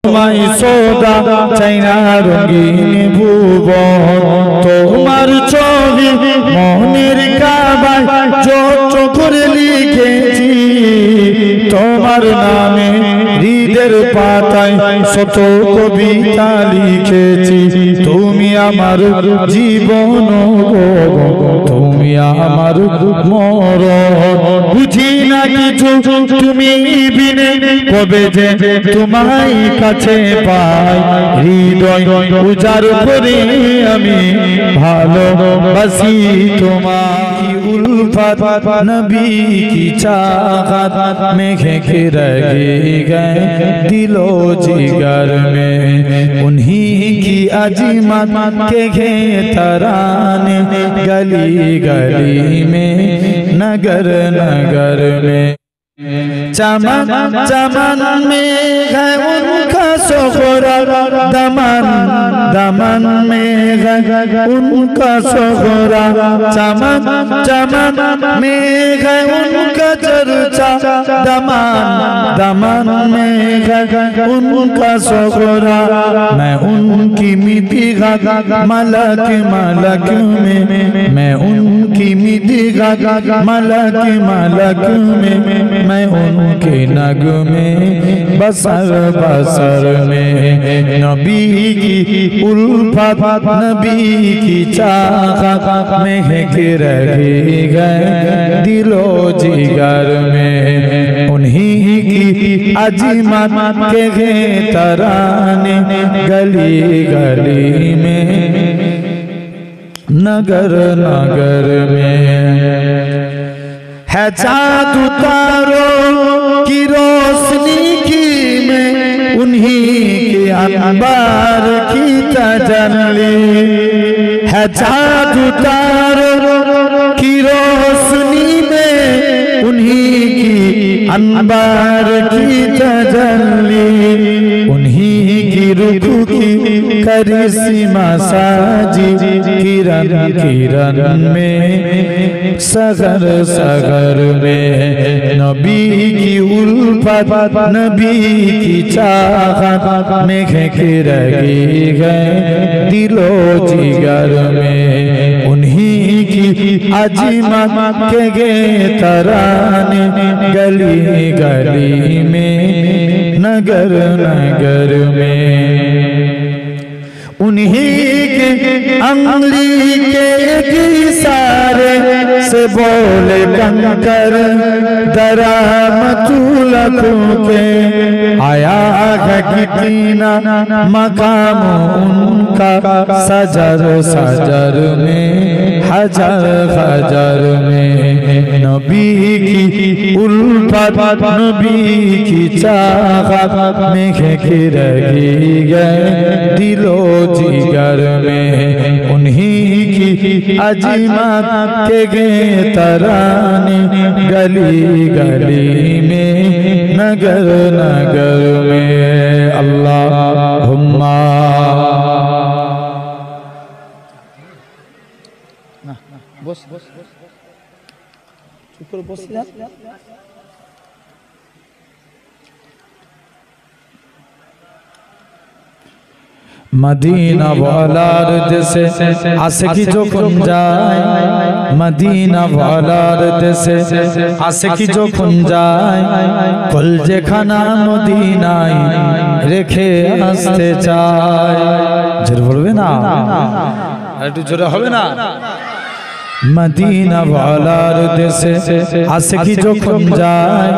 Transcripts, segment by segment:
তোমায় সদা চাই না রঙিন ভুবন তোমার ছবি মনের কাবায় যত করে লিখেছি তোমার নামে হৃদের পাতায় শত কবিতা লিখেছি তুমি আমার জীবন তুমি আমার মরণ বুঝি না কিছু তুমি বিনে কবে যে তোমায় কাছে পাই হৃদয় উজাড় করে আমি ভালোবাসি তোমায় उल्फत नबी की चाहत में रह गए दिलो जिगर में उन्हीं की अजीमत के तराने गली गली में नगर नगर में चमन चमन में है उनका सोहरा दमन दमन में है उनका सोहरा चमन चमन में है उनका चर्चा दमन दमन में है उनका सोहरा मैं उनकी मितिगा मलक मलक में मैं उनकी मितिगा मलक मलक में मैं उनके नगमे बसर बसर में नबी की उल्फत नबी की चाहत में रह गए दिलो जिगर में उन्हीं की अजीमत के तराने गली गली में नगर नगर में है जादू तारों की रोशनी की में उन्हीं के अंबार की तजल्ली है जादू तारों की रोशनी में उन्हीं की अंबार की तजल्ली उन्हीं की रुख की करिश्मा साजी किरण किरण में सगर सगर में नबी की उल्फत नबी की चाहत में रह गए दिलो जिगर में उन्हीं की अजीमत के तराने गली गली में नगर नगर में उन्हीं के अंगली के इशारे से बोले कंकर दरा मतुलकों के आया है कितना मकाम उनका सजर सजर में हजार हजार में नबी की उल्फत नबी की चाहत में रह गए दिलो जिगर में उन्हीं की अजीमत के तराने गली गली में नगर नगर में अल्लाहुम्मा बस बस चुप करो बस मदीना वालार देशे आशिकी যখন যায় मदीना वालार देशे आशिकी যখন যায় কলজেখানা মদিনায় রেখে আসতে চায় জোরে বলবে না একটু জোরে হবে না मदीना वालार देशे आशिकी যখন যায়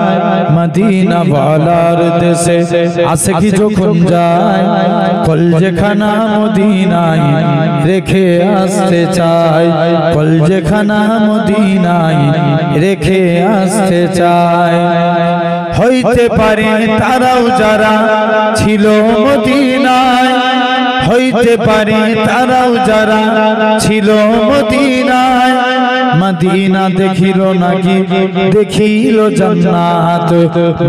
मदीना वालार देशे आशिकी যখন যায় কলজেখানা মদিনায় রেখে আসতে চায় কলজেখানা মদিনায় রেখে আসতে চায় হইতে পারে তারাও যারা ছিল মদিনায় হইতে পারে তারাও যারা ছিল মদিনায় মদিনা দেখিল নাকি দেখিল জান্নাত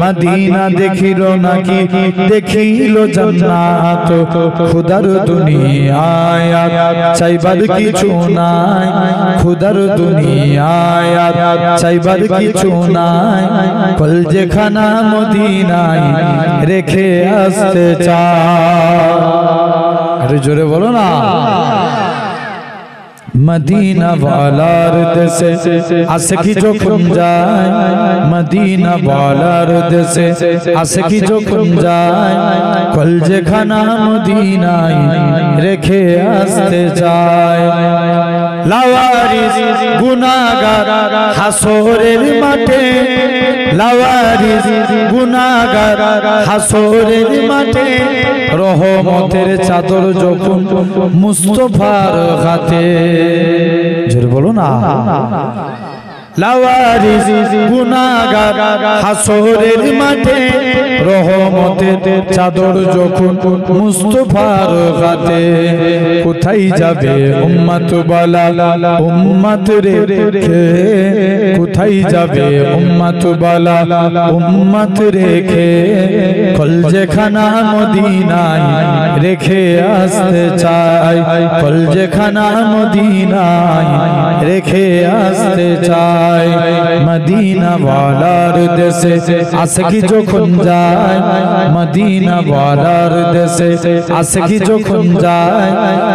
মদিনা দেখিল নাকি দেখিল জান্নাত খুদার দুনিয়ায় চাইবার কিছু নাই খুদার দুনিয়ায় চাইবার কিছু নাই কলজেখানা মদিনায় রেখে আসতে চায় আরে জোরে বলো না मदीना वालार देशे आशिकी যখন যায় मदीना वालार देशे आशिकी যখন যায় কলজেখানা মদিনায় রেখে আসতে যায় লাওয়ারিস গুনাহগার হাসরের মাঠে লাওয়ারিস গুনাহগার হাসরের মাঠে রহমতের চাদর যখন মুস্তাফার হাতে জোরে বলো না লাওয়ারিস গুনাহগার হাসরের মাঠে রহমতের চাদর যখন মুস্তাফার হাতে কোথায় যাবে উম্মত বালা উম্মত রেখে কোথায় যাবে উম্মত বালা উম্মত রেখে কলজেখানা মদিনায় রেখে আসতে চাই কলজেখানা মদিনায় রেখে আসতে চাই मदीना वालार देशे आशिकी যখন যায় मदीना वालार देशे आशिकी যখন যায়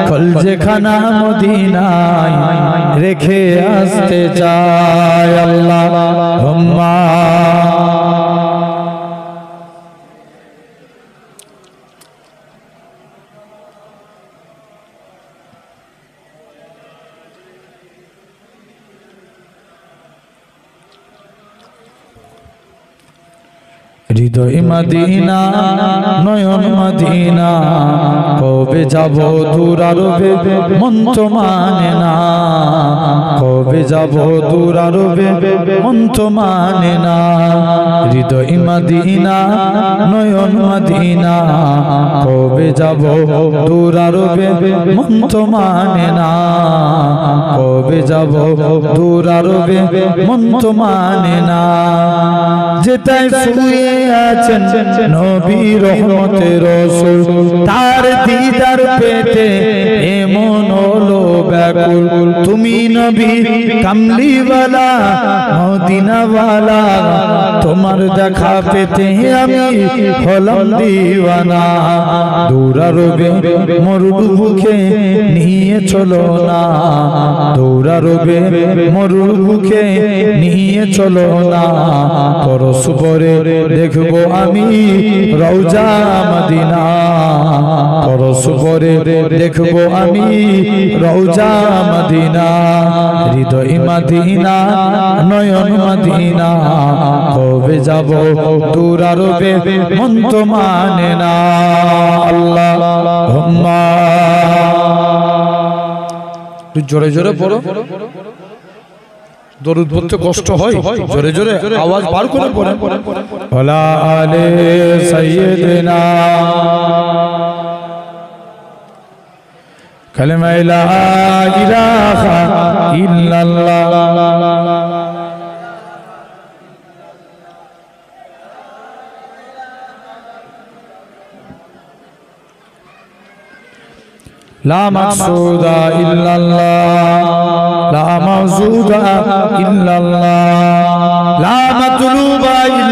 কলজেখানা মদিনায় রেখে আসতে চায় আল্লাহুম্মা হৃদয় মদিনা নয়ন মদিনা কবে যাব দূর আরবে মন তো মানে না কবে যাব দূর আরবে মন তো মানে না হৃদয় মদিনা নয়ন মদিনা কবে যাব দূর আরবে মন তো মানে না কবে যাব দূর আরবে মন তো মানে না যেটাই শুয়ে আছেন নবী রহমতের রাসূল তার দিদার পেতে এমন হলো ব্যাকুল তুমি নবী কামলিওয়ালা মদিনাওয়ালা তোমার দেখা পেতে আমি হলাম দিওয়ানা দূর আরবে মরুর বুকে নিয়ে চলো না দূর আরবে মরুর বুকে নিয়ে চলো না পরশ পরে দেখবো আমি রওজা মদিনা পরশ পরে দেখবো আমি রওজা মদিনা হৃদয় মদিনা নয়ন মদিনা কবে যাব দূর আরবে মন তো মানে না আল্লাহুম্মা জোরে জোরে পড়ো দরুদ পড়তে কষ্ট হয় জোরে জোরে আওয়াজ বার করে পড়েন ওয়ালা আলে সাইয়্যিদিনা কালেমা লা ইলাহা ইল্লাল্লাহ لا مقصود إلا الله لا موجود إلا الله لا مطلوب إلا